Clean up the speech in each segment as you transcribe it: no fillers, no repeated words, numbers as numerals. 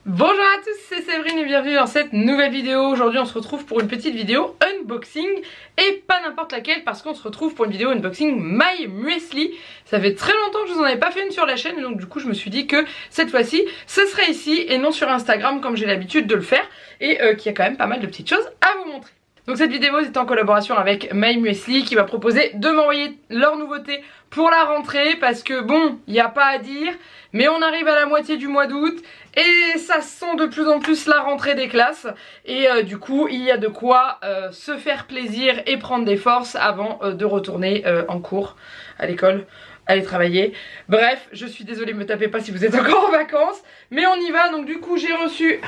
Bonjour à tous, c'est Séverine et bienvenue dans cette nouvelle vidéo. Aujourd'hui on se retrouve pour une petite vidéo unboxing et pas n'importe laquelle parce qu'on se retrouve pour une vidéo unboxing My Muesli. Ça fait très longtemps que je vous en avais pas fait une sur la chaîne et donc du coup je me suis dit que cette fois-ci ce serait ici et non sur Instagram comme j'ai l'habitude de le faire et qu'il y a quand même pas mal de petites choses à vous montrer. Donc cette vidéo est en collaboration avec My Muesli qui va proposer de m'envoyer leurs nouveautés pour la rentrée parce que bon, il n'y a pas à dire, mais on arrive à la moitié du mois d'août et ça sent de plus en plus la rentrée des classes et du coup il y a de quoi se faire plaisir et prendre des forces avant de retourner en cours, à l'école, aller travailler. Bref, je suis désolée, me tapez pas si vous êtes encore en vacances, mais on y va. Donc du coup j'ai reçu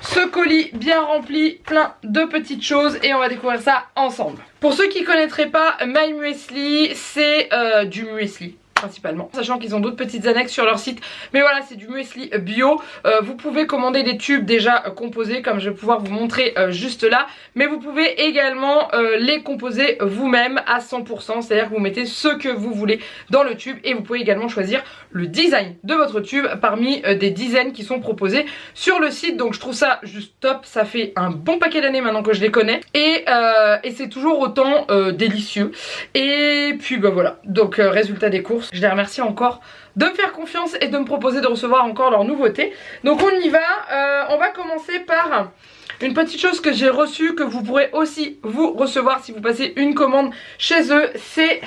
ce colis bien rempli, plein de petites choses et on va découvrir ça ensemble. Pour ceux qui ne connaîtraient pas My Muesli, c'est du muesli principalement, sachant qu'ils ont d'autres petites annexes sur leur site, mais voilà, c'est du muesli bio. Vous pouvez commander des tubes déjà composés comme je vais pouvoir vous montrer juste là, mais vous pouvez également les composer vous-même à 100%, c'est à dire que vous mettez ce que vous voulez dans le tube et vous pouvez également choisir le design de votre tube parmi des dizaines qui sont proposés sur le site. Donc je trouve ça juste top, ça fait un bon paquet d'années maintenant que je les connais et c'est toujours autant délicieux. Et puis bah voilà, donc résultat des courses, je les remercie encore de me faire confiance et de me proposer de recevoir encore leurs nouveautés. Donc on y va, on va commencer par une petite chose que j'ai reçue, que vous pourrez aussi vous recevoir si vous passez une commande chez eux. C'est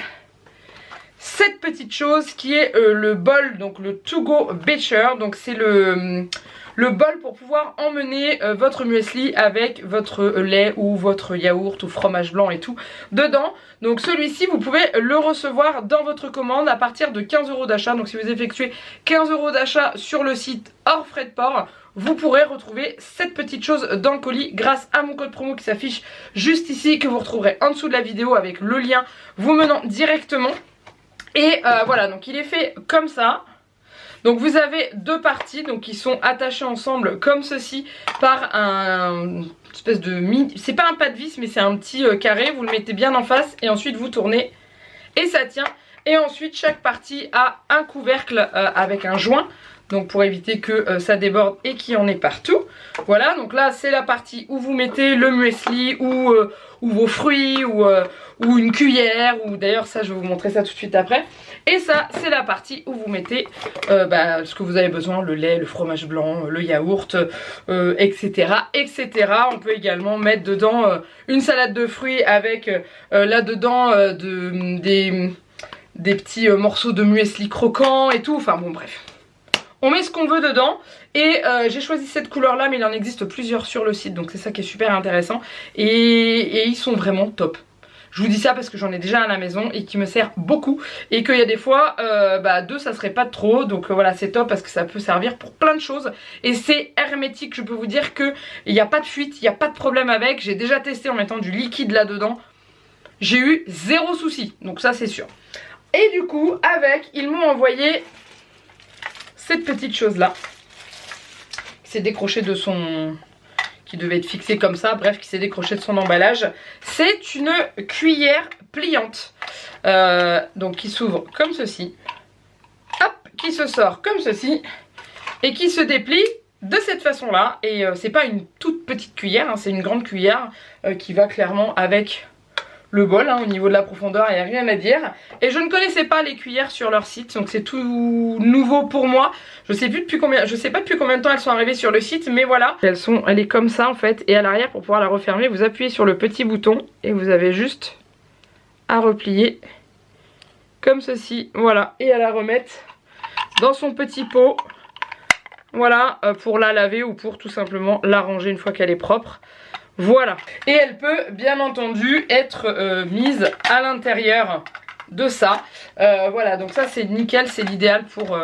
cette petite chose qui est le bol, donc le To Go Becher. Donc c'est le bol pour pouvoir emmener votre muesli avec votre lait ou votre yaourt ou fromage blanc et tout dedans. Donc celui-ci vous pouvez le recevoir dans votre commande à partir de 15 € d'achat. Donc si vous effectuez 15 € d'achat sur le site hors frais de port, vous pourrez retrouver cette petite chose dans le colis grâce à mon code promo qui s'affiche juste ici, que vous retrouverez en dessous de la vidéo avec le lien vous menant directement. Et voilà, donc il est fait comme ça. Donc vous avez deux parties donc qui sont attachées ensemble comme ceci par un espèce de mini, c'est pas un pas de vis mais c'est un petit carré, vous le mettez bien en face et ensuite vous tournez et ça tient. Et ensuite chaque partie a un couvercle avec un joint, donc pour éviter que ça déborde et qu'il y en ait partout. Voilà, donc là c'est la partie où vous mettez le muesli ou vos fruits ou une cuillère, ou d'ailleurs ça je vais vous montrer ça tout de suite après. Et ça c'est la partie où vous mettez ce que vous avez besoin, le lait, le fromage blanc, le yaourt, etc. etc. On peut également mettre dedans une salade de fruits avec là-dedans des petits morceaux de muesli croquants et tout, enfin bon bref. On met ce qu'on veut dedans et j'ai choisi cette couleur là mais il en existe plusieurs sur le site donc c'est ça qui est super intéressant et ils sont vraiment top. Je vous dis ça parce que j'en ai déjà à la maison et qui me sert beaucoup et qu'il y a des fois deux ça serait pas trop, donc voilà c'est top parce que ça peut servir pour plein de choses et c'est hermétique. Je peux vous dire qu'il n'y a pas de fuite, il n'y a pas de problème avec. J'ai déjà testé en mettant du liquide là dedans, j'ai eu zéro souci, donc ça c'est sûr. Et du coup avec ils m'ont envoyé cette petite chose là qui s'est décrochée de son, qui devait être fixée comme ça, bref qui s'est décrochée de son emballage. C'est une cuillère pliante donc qui s'ouvre comme ceci, hop, qui se sort comme ceci et qui se déplie de cette façon là. Et c'est pas une toute petite cuillère, hein, c'est une grande cuillère qui va clairement avec le bol, hein, au niveau de la profondeur il n'y a rien à dire. Et je ne connaissais pas les cuillères sur leur site, donc c'est tout nouveau pour moi. Je sais pas depuis combien de temps elles sont arrivées sur le site, mais voilà. Elle est comme ça en fait, et à l'arrière pour pouvoir la refermer vous appuyez sur le petit bouton et vous avez juste à replier comme ceci, voilà, et à la remettre dans son petit pot, voilà, pour la laver ou pour tout simplement la ranger une fois qu'elle est propre. Voilà, et elle peut bien entendu être mise à l'intérieur de ça. Voilà, donc ça c'est nickel, c'est l'idéal pour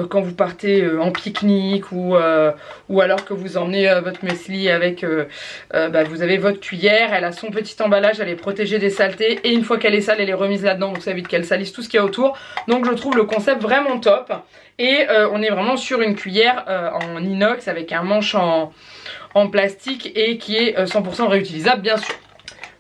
quand vous partez en pique-nique ou alors que vous emmenez votre muesli avec, vous avez votre cuillère, elle a son petit emballage, elle est protégée des saletés et une fois qu'elle est sale elle est remise là-dedans, donc ça évite qu'elle salisse tout ce qu'il y a autour. Donc je trouve le concept vraiment top et on est vraiment sur une cuillère en inox avec un manche en plastique et qui est 100% réutilisable bien sûr.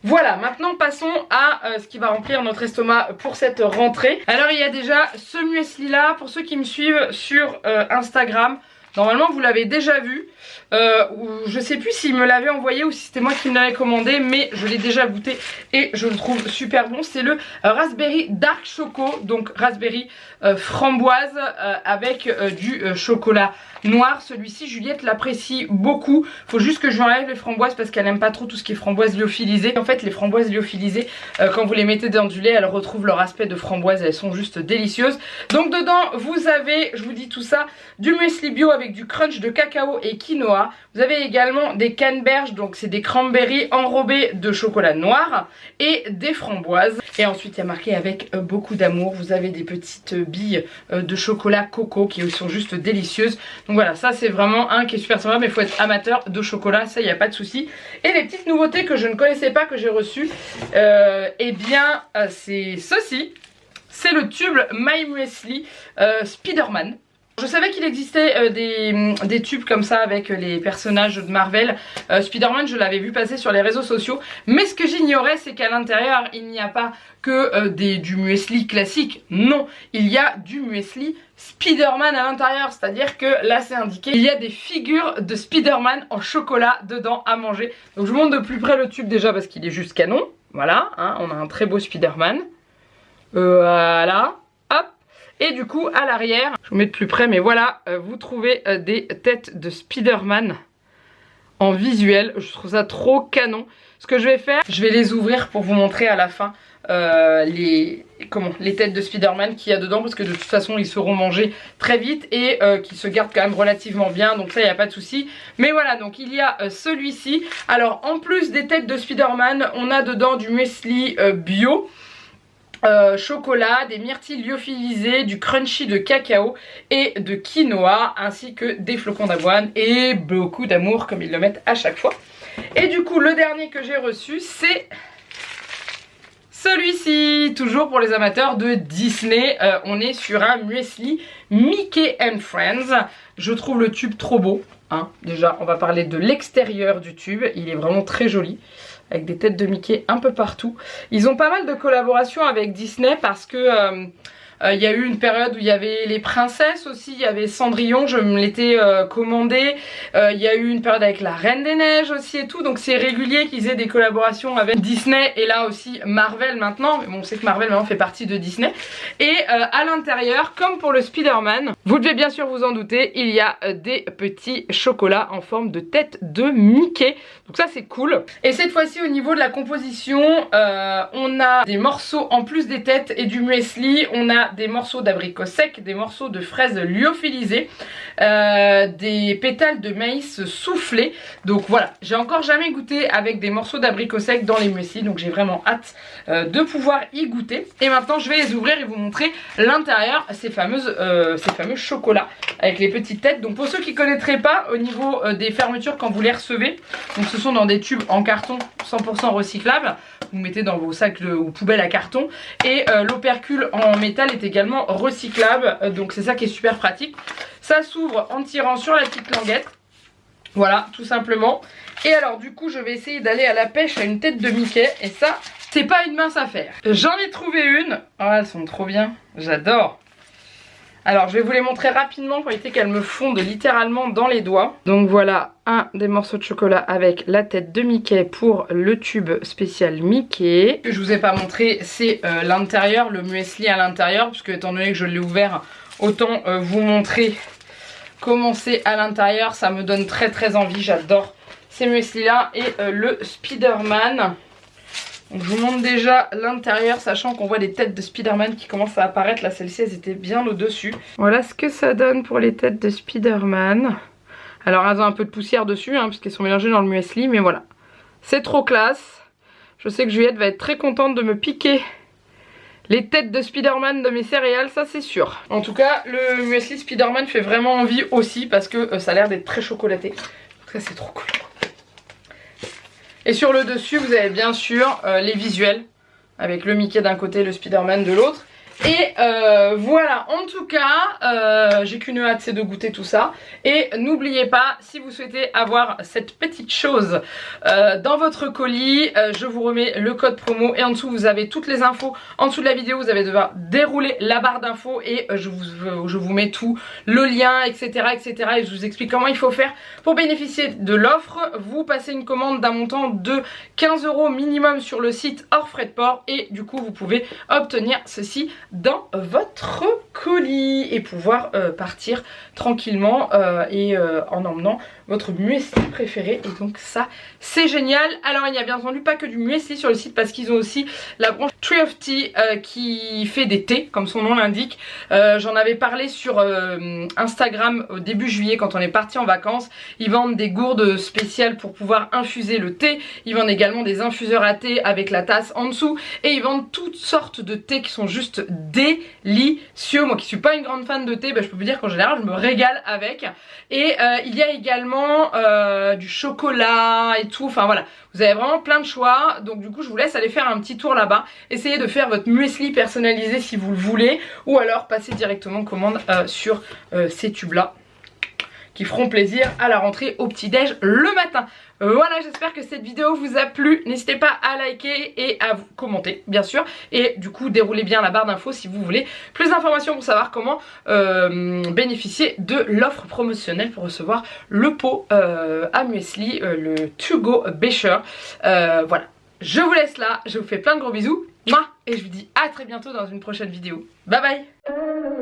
Voilà, maintenant passons à ce qui va remplir notre estomac pour cette rentrée. Alors il y a déjà ce muesli là, pour ceux qui me suivent sur Instagram, Normalement vous l'avez déjà vu. Je sais plus s'il me l'avait envoyé ou si c'était moi qui me l'avais commandé, mais je l'ai déjà goûté et je le trouve super bon. C'est le Raspberry Dark Choco, donc raspberry framboise avec du chocolat noir. Celui-ci Juliette l'apprécie beaucoup. Faut juste que je lui enlève les framboises parce qu'elle aime pas trop tout ce qui est framboise lyophilisée. En fait les framboises lyophilisées quand vous les mettez dans du lait, elles retrouvent leur aspect de framboise, elles sont juste délicieuses. Donc dedans vous avez, je vous dis tout ça, du muesli bio avec du crunch de cacao et quinoa. Vous avez également des canneberges, donc c'est des cranberries enrobés de chocolat noir et des framboises. Et ensuite il y a marqué avec beaucoup d'amour. Vous avez des petites billes de chocolat coco qui sont juste délicieuses. Donc voilà, ça c'est vraiment un qui est super sympa, mais il faut être amateur de chocolat, ça il n'y a pas de souci. Et les petites nouveautés que je ne connaissais pas, que j'ai reçues, eh bien c'est ceci. C'est le tube My Muesli Spider-Man. Je savais qu'il existait des tubes comme ça avec les personnages de Marvel. Spider-Man, je l'avais vu passer sur les réseaux sociaux. Mais ce que j'ignorais, c'est qu'à l'intérieur, il n'y a pas que du muesli classique. Non, il y a du muesli Spider-Man à l'intérieur. C'est-à-dire que là, c'est indiqué, il y a des figures de Spider-Man en chocolat dedans à manger. Donc je vous montre de plus près le tube déjà parce qu'il est juste canon. Voilà, hein, on a un très beau Spider-Man. Voilà, hop. Et du coup à l'arrière, je vous mets de plus près, mais voilà, vous trouvez des têtes de Spider-Man en visuel. Je trouve ça trop canon. Ce que je vais faire, je vais les ouvrir pour vous montrer à la fin les têtes de Spider-Man qu'il y a dedans, parce que de toute façon ils seront mangés très vite et qui se gardent quand même relativement bien, donc ça il n'y a pas de souci. Mais voilà, donc il y a celui-ci. Alors en plus des têtes de Spider-Man, on a dedans du muesli bio, chocolat, des myrtilles lyophilisées, du crunchy de cacao et de quinoa, ainsi que des flocons d'avoine et beaucoup d'amour comme ils le mettent à chaque fois. Et du coup le dernier que j'ai reçu, c'est celui-ci, toujours pour les amateurs de Disney. On est sur un muesli Mickey and Friends. Je trouve le tube trop beau, hein. Déjà on va parler de l'extérieur du tube, il est vraiment très joli, avec des têtes de Mickey un peu partout. Ils ont pas mal de collaborations avec Disney parce que il y a eu une période où il y avait les princesses aussi, il y avait Cendrillon, je me l'étais commandé. Il y a eu une période avec la Reine des Neiges aussi et tout, donc c'est régulier qu'ils aient des collaborations avec Disney et là aussi Marvel maintenant. Mais bon, on sait que Marvel maintenant fait partie de Disney. Et à l'intérieur, comme pour le Spider-Man, vous devez bien sûr vous en douter, il y a des petits chocolats en forme de tête de Mickey. Donc ça c'est cool. Et cette fois-ci au niveau de la composition, on a des morceaux en plus des têtes et du muesli, on a des morceaux d'abricots secs, des morceaux de fraises lyophilisées, des pétales de maïs soufflés. Donc voilà, j'ai encore jamais goûté avec des morceaux d'abricots secs dans les muesli, donc j'ai vraiment hâte de pouvoir y goûter. Et maintenant je vais les ouvrir et vous montrer l'intérieur, ces fameux chocolats avec les petites têtes. Donc pour ceux qui ne connaîtraient pas, au niveau des fermetures quand vous les recevez, donc ce sont dans des tubes en carton 100% recyclables. Vous mettez dans vos sacs ou poubelles à carton, et l'opercule en métal est également recyclable, donc c'est ça qui est super pratique. Ça s'ouvre en tirant sur la petite languette, voilà, tout simplement. Et alors du coup je vais essayer d'aller à la pêche à une tête de Mickey, et ça c'est pas une mince affaire. J'en ai trouvé une, oh elles sont trop bien, j'adore. Alors je vais vous les montrer rapidement pour éviter qu'elles me fondent littéralement dans les doigts. Donc voilà un des morceaux de chocolat avec la tête de Mickey pour le tube spécial Mickey. Ce que je vous ai pas montré, c'est l'intérieur, le muesli à l'intérieur, puisque étant donné que je l'ai ouvert, autant vous montrer comment c'est à l'intérieur. Ça me donne très envie, j'adore ces muesli là. Et le Spider-Man. Donc je vous montre déjà l'intérieur, sachant qu'on voit les têtes de Spider-Man qui commencent à apparaître. Là celle-ci elles étaient bien au-dessus. Voilà ce que ça donne pour les têtes de Spider-Man. Alors elles ont un peu de poussière dessus, hein, puisqu'elles sont mélangées dans le muesli, mais voilà. C'est trop classe. Je sais que Juliette va être très contente de me piquer les têtes de Spider-Man de mes céréales, ça c'est sûr. En tout cas le muesli Spider-Man fait vraiment envie aussi, parce que ça a l'air d'être très chocolaté. En tout cas c'est trop cool. Et sur le dessus vous avez bien sûr les visuels avec le Mickey d'un côté et le Spider-Man de l'autre. Et voilà, en tout cas, j'ai qu'une hâte, c'est de goûter tout ça. Et n'oubliez pas, si vous souhaitez avoir cette petite chose dans votre colis, je vous remets le code promo et en dessous vous avez toutes les infos. En dessous de la vidéo, vous allez devoir dérouler la barre d'infos et je vous mets tout, le lien, etc., etc. Et je vous explique comment il faut faire pour bénéficier de l'offre. Vous passez une commande d'un montant de 15 € minimum sur le site hors frais de port et du coup vous pouvez obtenir ceci dans votre colis et pouvoir partir tranquillement et en emmenant votre muesli préféré. Et donc ça c'est génial. Alors il n'y a bien entendu pas que du muesli sur le site parce qu'ils ont aussi la branche Tree of Tea qui fait des thés comme son nom l'indique. J'en avais parlé sur Instagram au début juillet quand on est parti en vacances. Ils vendent des gourdes spéciales pour pouvoir infuser le thé. Ils vendent également des infuseurs à thé avec la tasse en dessous. Et ils vendent toutes sortes de thés qui sont juste délicieux. Moi qui suis pas une grande fan de thé, bah, je peux vous dire qu'en général je me régale avec. Et il y a également du chocolat et tout. Enfin voilà, vous avez vraiment plein de choix. Donc du coup je vous laisse aller faire un petit tour là-bas. Essayez de faire votre muesli personnalisé si vous le voulez. Ou alors passez directement commande sur ces tubes là qui feront plaisir à la rentrée au petit-déj le matin. Voilà, j'espère que cette vidéo vous a plu. N'hésitez pas à liker et à vous commenter, bien sûr. Et du coup, déroulez bien la barre d'infos si vous voulez plus d'informations pour savoir comment bénéficier de l'offre promotionnelle pour recevoir le pot à muesli, le To Go Becher. Voilà, je vous laisse là. Je vous fais plein de gros bisous. Et je vous dis à très bientôt dans une prochaine vidéo. Bye bye.